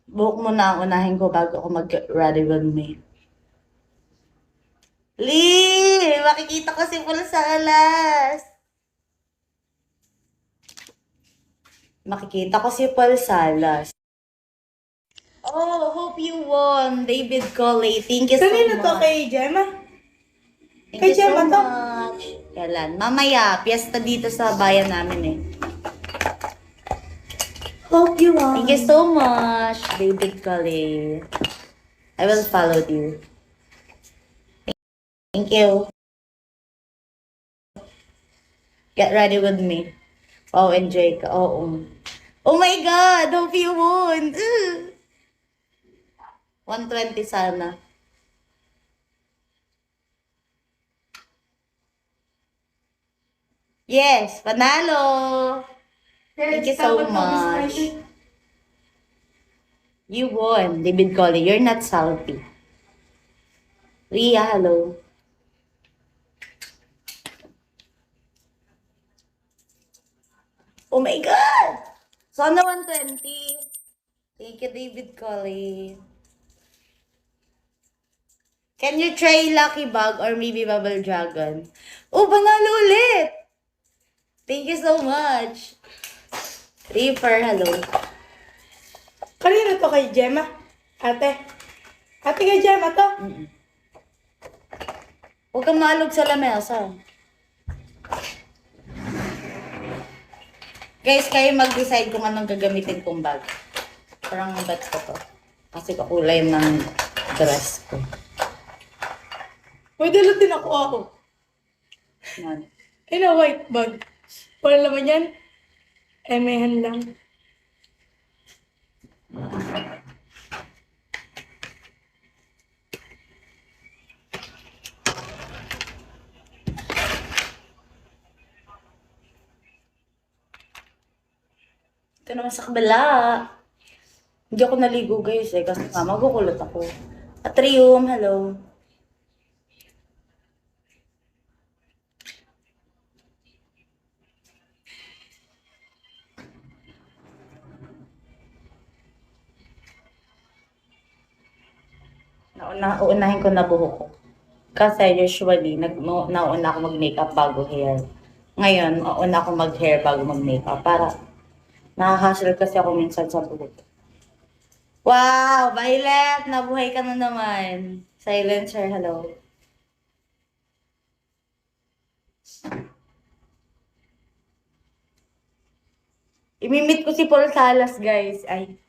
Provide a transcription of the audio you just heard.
Buhok mo na ang unahin ko bago ako mag-ready with me. Lee! Makikita ko si Paul sa alas. Makikita ko si Paul Salas. Oh, hope you won, David Coley. Thank you so Kanino to much. kay Gemma? Thank Kay you so Gemma to? much. Kailan? Mamaya, piyesta dito sa bayan namin eh. Hope you won. Thank you so much, David Coley. I will follow you. Thank you. Get ready with me. Oh, enjoy ka. Oo. Oh my God! Hope you won! 120 sana. Yes! Panalo! Thank you so much. You won, David Coley. You're not salty. Ria, hello. Oh my God! Sana 120. Thank you, David Coley. Can you try Lucky Bug or maybe Bubble Dragon? Oh, panalo ulit! Thank you so much. Reaper, hello. Kanino to kay Gemma? Ate? Ate kay Gemma to? Huwag kang maalog sa lamesa. Guys, kayo mag-decide kung anong gagamitin kong bag. Parang bats ko to. Kasi kakulay ng dress ko. May dala din ako. Yan. Ay na, white bag. Wala naman yan. Emehan lang. Ito naman sa kabila. Hindi ako naligo guys eh. Kasi nga magukulot ako. Atrium, hello. Uunahin ko na buhok ko. Kasi usually, nauna ako mag-makeup bago hair. Ngayon, nauna ako mag-hair bago mag-makeup. Para nakaka-hustle kasi ako minsan sa buhok. Wow! Violet! Nabuhay ka na naman. Silencer, hello. Imimit ko si Paul Salas, guys. Ay,